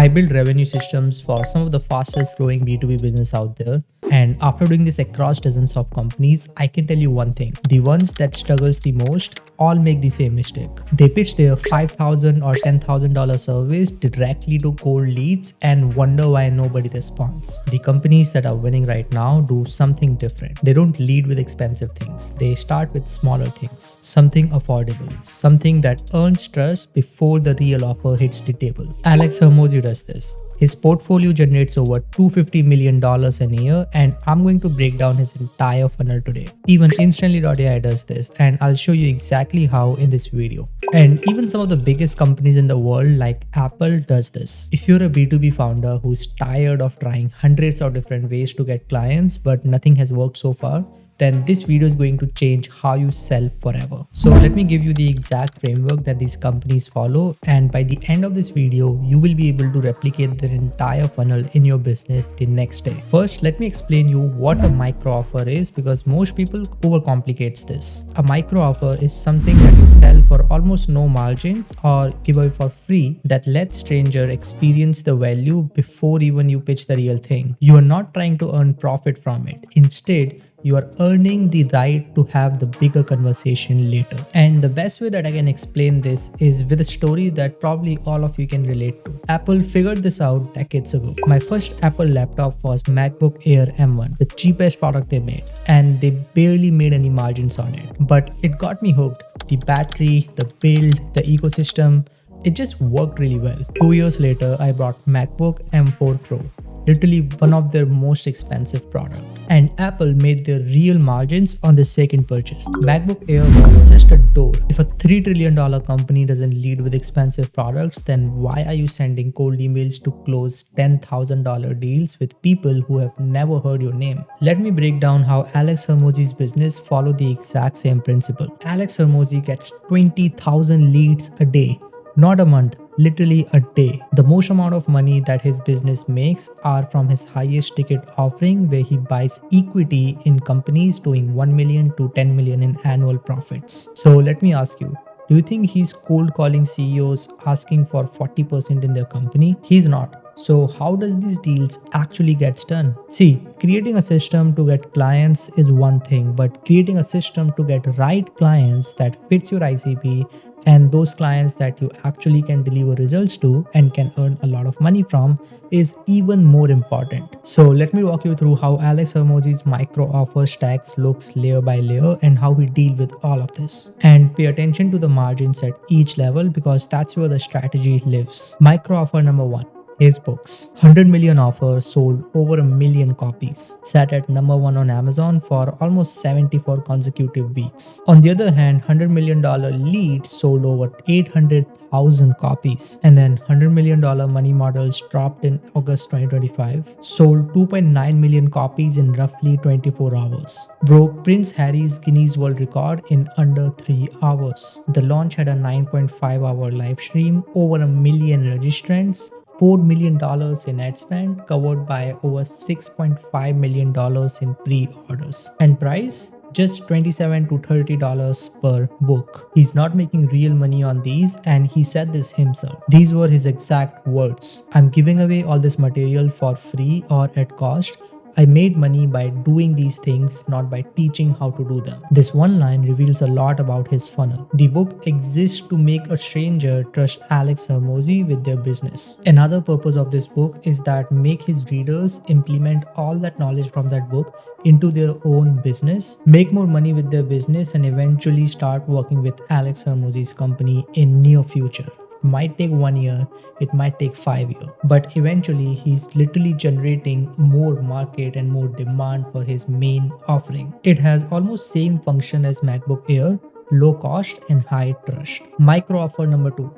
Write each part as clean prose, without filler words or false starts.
I build revenue systems for some of the fastest growing B2B business out there. And after doing this across dozens of companies, I can tell you one thing. The ones that struggles the most all make the same mistake. They pitch their $5,000 or $10,000 service directly to cold leads and wonder why nobody responds. The companies that are winning right now do something different. They don't lead with expensive things. They start with smaller things, something affordable, something that earns trust before the real offer hits the table. Alex Hermosi does this. His portfolio generates over $250 million a year, and I'm going to break down his entire funnel today. Even Instantly.ai does this, and I'll show you exactly how in this video. And even some of the biggest companies in the world like Apple does this. If you're a B2B founder who's tired of trying hundreds of different ways to get clients but nothing has worked so far, then this video is going to change how you sell forever. So let me give you the exact framework that these companies follow, and by the end of this video, you will be able to replicate their entire funnel in your business the next day. First, let me explain you what a micro offer is, because most people overcomplicates this. A micro offer is something that you sell for almost no margins or give away for free that lets stranger experience the value before even you pitch the real thing. You are not trying to earn profit from it. Instead, you are earning the right to have the bigger conversation later. And the best way that I can explain this is with a story that probably all of you can relate to. Apple figured this out decades ago. My first Apple laptop was MacBook Air M1, the cheapest product they made, and they barely made any margins on it. But it got me hooked. The battery, the build, the ecosystem, it just worked really well. 2 years later, I bought MacBook M4 Pro. Literally one of their most expensive products. And Apple made their real margins on the second purchase. MacBook Air was just a door. If a $3 trillion company doesn't lead with expensive products, then why are you sending cold emails to close $10,000 deals with people who have never heard your name? Let me break down how Alex Hermosi's business follow the exact same principle. Alex Hermosi gets 20,000 leads a day. Not a month, literally a day. The most amount of money that his business makes are from his highest ticket offering, where he buys equity in companies doing 1 million to 10 million in annual profits. So let me ask you, do you think he's cold calling CEOs asking for 40% in their company? He's not. So how does these deals actually gets done? See, creating a system to get clients is one thing, but creating a system to get right clients that fits your ICP and those clients that you actually can deliver results to and can earn a lot of money from is even more important. So let me walk you through how Alex Hermosi's micro offer stacks looks layer by layer and how we deal with all of this. And pay attention to the margins at each level, because that's where the strategy lives. Micro offer number 1. His books. 100 million offers sold over 1 million copies. Sat at number 1 on Amazon for almost 74 consecutive weeks. On the other hand, $100 million leads sold over 800,000 copies. And then $100 million money models dropped in August 2025. Sold 2.9 million copies in roughly 24 hours. Broke Prince Harry's Guinness World Record in under 3 hours. The launch had a 9.5 hour live stream, over 1 million registrants, $4 million in ad spend, covered by over $6.5 million in pre-orders. And price? Just $27 to $30 per book. He's not making real money on these, and he said this himself. These were his exact words. I'm giving away all this material for free or at cost. I made money by doing these things, not by teaching how to do them. This one line reveals a lot about his funnel. The book exists to make a stranger trust Alex Hermosi with their business. Another purpose of this book is that make his readers implement all that knowledge from that book into their own business, make more money with their business, and eventually start working with Alex Hermosi's company in near future. Might take 1 year, it might take 5 years, but eventually he's literally generating more market and more demand for his main offering. It has almost same function as MacBook Air, low cost and high trust. Micro offer number 2.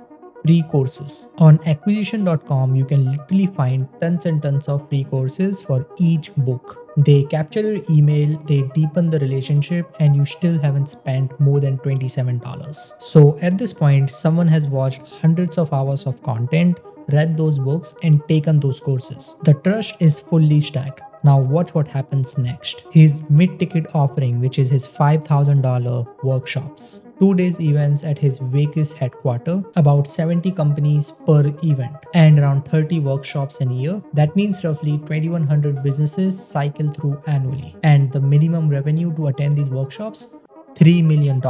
Free courses. On acquisition.com, you can literally find tons and tons of free courses for each book. They capture your email, they deepen the relationship, and you still haven't spent more than $27. So at this point, someone has watched hundreds of hours of content, read those books, and taken those courses. The trust is fully stacked. Now watch what happens next. His mid-ticket offering, which is his $5,000 workshops. 2 days events at his Vegas headquarters, about 70 companies per event, and around 30 workshops in a year. That means roughly 2100 businesses cycle through annually. And the minimum revenue to attend these workshops, $3 million.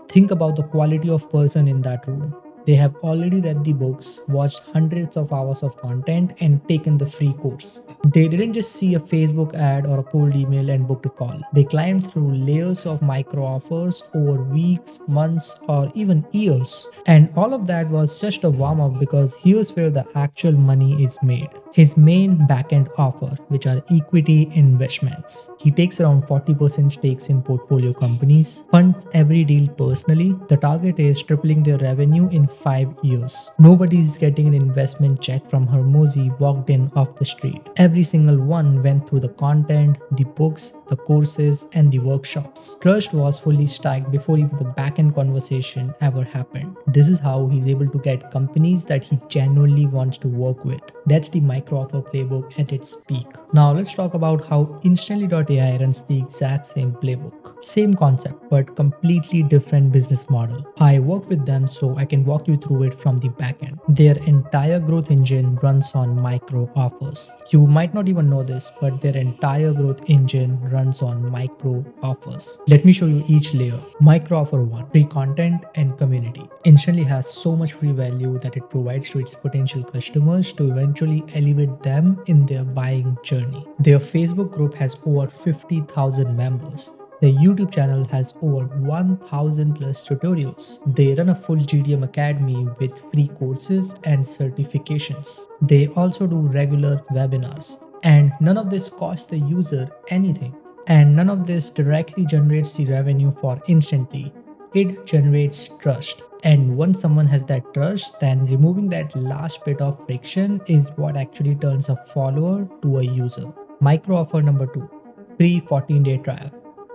Think about the quality of person in that room. They have already read the books, watched hundreds of hours of content, and taken the free course. They didn't just see a Facebook ad or a cold email and booked a call. They climbed through layers of micro offers over weeks, months, or even years. And all of that was just a warm up, because here's where the actual money is made. His main backend offer, which are equity investments. He takes around 40% stakes in portfolio companies, funds every deal personally. The target is tripling their revenue in 5 years. Nobody is getting an investment check from Hermosi walked in off the street. Every single one went through the content, the books, the courses, and the workshops. Trust was fully stacked before even the backend conversation ever happened. This is how he's able to get companies that he genuinely wants to work with. That's the micro offer playbook at its peak. Now let's talk about how Instantly.ai runs the exact same playbook. Same concept, but completely different business model. I work with them, so I can walk you through it from the backend. Their entire growth engine runs on micro offers. You might not even know this, but their entire growth engine runs on micro offers. Let me show you each layer. Micro offer 1, free content and community. Instantly has so much free value that it provides to its potential customers to eventually elevate them in their buying journey. Their Facebook group has over 50,000 members. Their YouTube channel has over 1,000 plus tutorials. They run a full GTM academy with free courses and certifications. They also do regular webinars. And none of this costs the user anything. And none of this directly generates the revenue for Instantly. It generates trust. And once someone has that trust, then removing that last bit of friction is what actually turns a follower to a user. Micro offer number 2, free 14-day trial.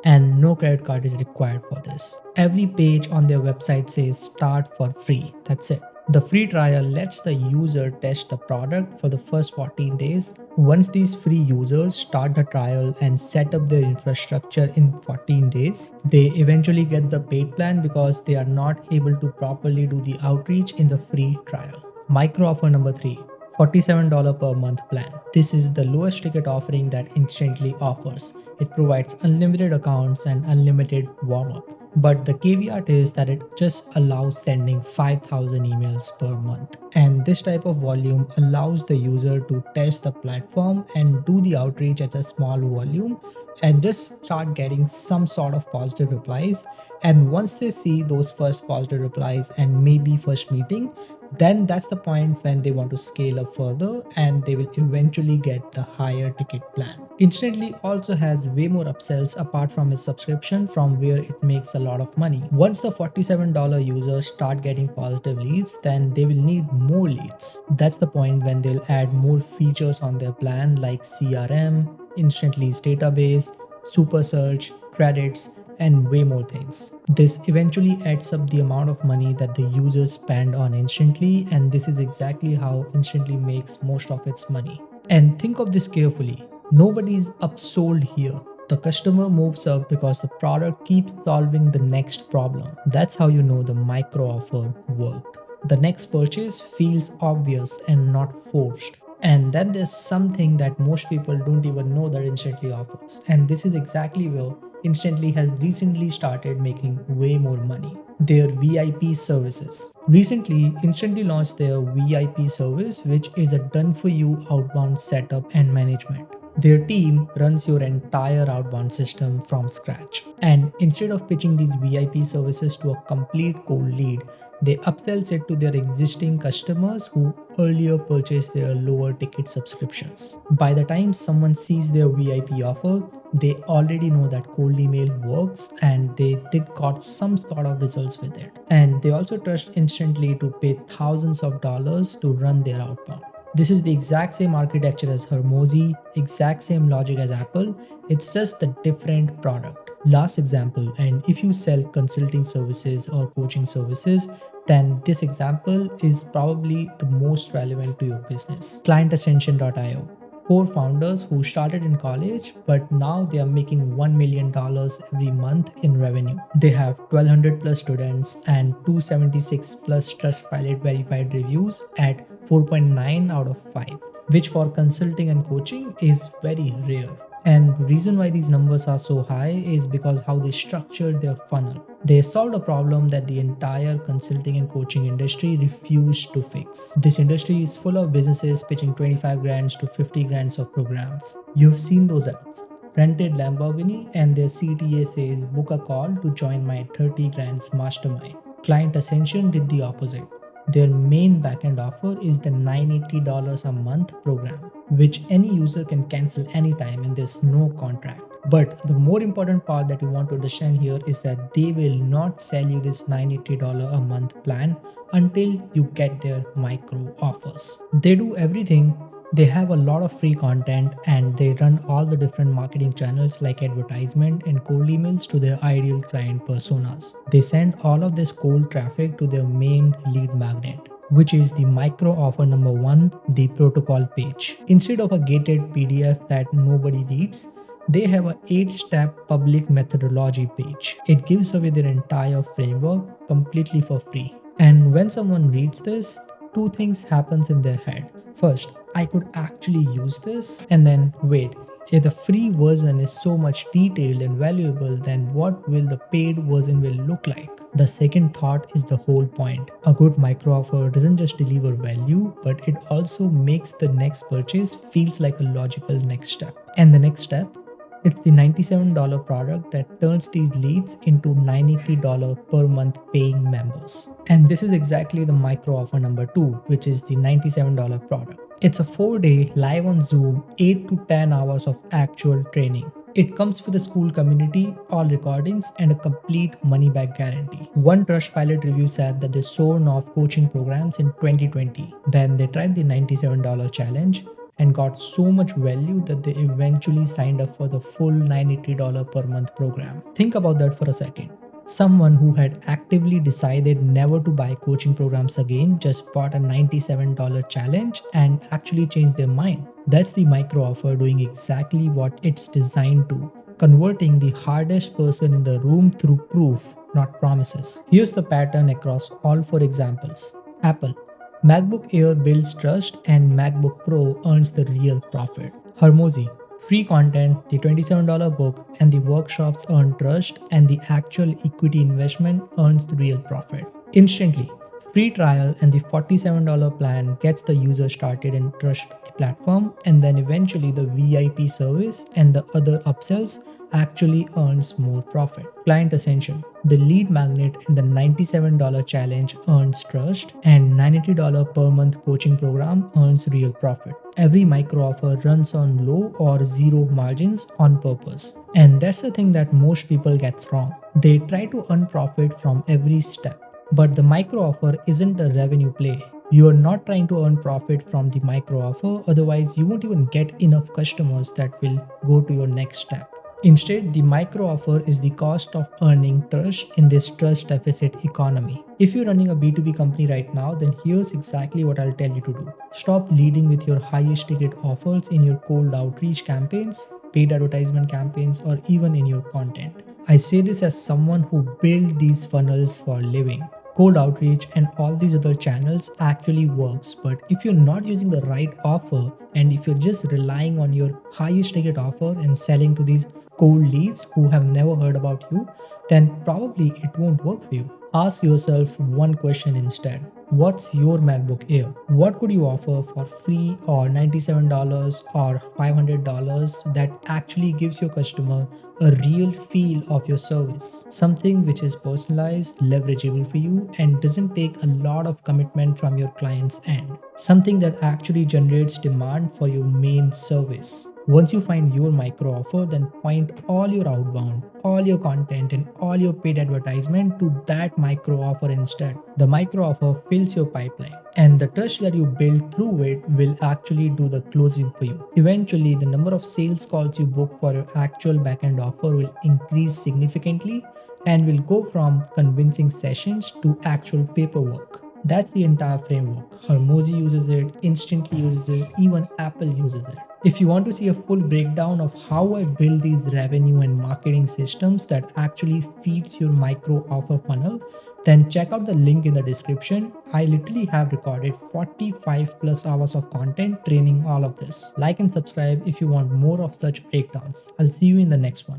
And no credit card is required for this. Every page on their website says start for free. That's it. The free trial lets the user test the product for the first 14 days. Once these free users start the trial and set up their infrastructure in 14 days, they eventually get the paid plan because they are not able to properly do the outreach in the free trial. Micro offer number 3, $47 per month plan. This is the lowest ticket offering that Instantly offers. It provides unlimited accounts and unlimited warm-up. But the caveat is that it just allows sending 5,000 emails per month. And this type of volume allows the user to test the platform and do the outreach at a small volume and just start getting some sort of positive replies. And once they see those first positive replies and maybe first meeting, then that's the point when they want to scale up further and they will eventually get the higher ticket plan. Instantly also has way more upsells apart from its subscription, from where it makes a lot of money. Once the $47 users start getting positive leads, then they will need more leads. That's the point when they'll add more features on their plan like CRM, Instantly's database, super search, credits, and way more things. This eventually adds up the amount of money that the users spend on Instantly, and this is exactly how Instantly makes most of its money. And think of this carefully. Nobody's upsold here. The customer moves up because the product keeps solving the next problem. That's how you know the micro offer worked. The next purchase feels obvious and not forced. And then there's something that most people don't even know that Instantly offers. And this is exactly where Instantly has recently started making way more money. Their VIP services. Recently, Instantly launched their VIP service, which is a done-for-you outbound setup and management. Their team runs your entire outbound system from scratch. And instead of pitching these VIP services to a complete cold lead, they upsells it to their existing customers who earlier purchased their lower ticket subscriptions. By the time someone sees their VIP offer, they already know that cold email works and they did got some sort of results with it. And they also trust Instantly to pay thousands of dollars to run their outbound. This is the exact same architecture as Hermosi, exact same logic as Apple, it's just a different product. Last example, and if you sell consulting services or coaching services, then this example is probably the most relevant to your business. ClientAscension.io. Four founders who started in college, but now they are making $1 million every month in revenue. They have 1200 plus students and 276 plus Trustpilot verified reviews at 4.9 out of 5, which for consulting and coaching is very rare. And the reason why these numbers are so high is because how they structured their funnel. They solved a problem that the entire consulting and coaching industry refused to fix. This industry is full of businesses pitching 25 grands to 50 grands of programs. You've seen those ads. Rented Lamborghini and their CTA says book a call to join my 30 grands mastermind. Client Ascension did the opposite. Their main backend offer is the $980 a month program, which any user can cancel anytime and there's no contract. But the more important part that you want to understand here is that they will not sell you this $980 a month plan until you get their micro offers. They do everything. They have a lot of free content and they run all the different marketing channels like advertisement and cold emails to their ideal client personas. They send all of this cold traffic to their main lead magnet, which is the micro offer number 1, the protocol page. Instead of a gated PDF that nobody reads, they have a 8-step public methodology page. It gives away their entire framework completely for free. And when someone reads this, two things happens in their head. First, I could actually use this, and then wait, if the free version is so much detailed and valuable, then what will the paid version will look like? The second thought is the whole point. A good micro offer doesn't just deliver value, but it also makes the next purchase feels like a logical next step. And the next step? It's the $97 product that turns these leads into $980 per month paying members. And this is exactly the micro offer number 2, which is the $97 product. It's a 4-day live on Zoom, 8 to 10 hours of actual training. It comes with a school community, all recordings, and a complete money-back guarantee. One Trustpilot review said that they sold off coaching programs in 2020. Then they tried the $97 challenge and got so much value that they eventually signed up for the full $980 per month program. Think about that for a second. Someone who had actively decided never to buy coaching programs again just bought a $97 challenge and actually changed their mind. That's the micro offer doing exactly what it's designed to, converting the hardest person in the room through proof, not promises. Here's the pattern across all 4 examples. Apple. MacBook Air builds trust and MacBook Pro earns the real profit. Hormozy. Free content, the $27 book, and the workshops earn trust, and the actual equity investment earns the real profit. Instantly. Free trial and the $47 plan gets the user started and trust the platform, and then eventually the VIP service and the other upsells actually earns more profit. Client Ascension. The lead magnet in the $97 challenge earns trust, and $980 per month coaching program earns real profit. Every micro offer runs on low or zero margins on purpose. And that's the thing that most people get wrong. They try to earn profit from every step. But the micro offer isn't a revenue play. You are not trying to earn profit from the micro offer, otherwise you won't even get enough customers that will go to your next step. Instead, the micro offer is the cost of earning trust in this trust deficit economy. If you're running a B2B company right now, then here's exactly what I'll tell you to do. Stop leading with your highest ticket offers in your cold outreach campaigns, paid advertisement campaigns, or even in your content. I say this as someone who built these funnels for a living. Cold outreach and all these other channels actually works, but if you're not using the right offer and if you're just relying on your highest ticket offer and selling to these cold leads who have never heard about you, then probably it won't work for you. Ask yourself one question instead. What's your MacBook Air? What could you offer for free or $97 or $500 that actually gives your customer a real feel of your service? Something which is personalized, leverageable for you, and doesn't take a lot of commitment from your client's end. Something that actually generates demand for your main service. Once you find your micro offer, then point all your outbound, all your content, and all your paid advertisement to that micro offer instead. The micro offer fills your pipeline, and the trust that you build through it will actually do the closing for you. Eventually, the number of sales calls you book for your actual backend offer will increase significantly, and we'll go from convincing sessions to actual paperwork. That's the entire framework. Hormozy uses it, Instantly uses it, even Apple uses it. If you want to see a full breakdown of how I build these revenue and marketing systems that actually feeds your micro offer funnel, then check out the link in the description. I literally have recorded 45 plus hours of content training all of this. Like and subscribe if you want more of such breakdowns. I'll see you in the next one.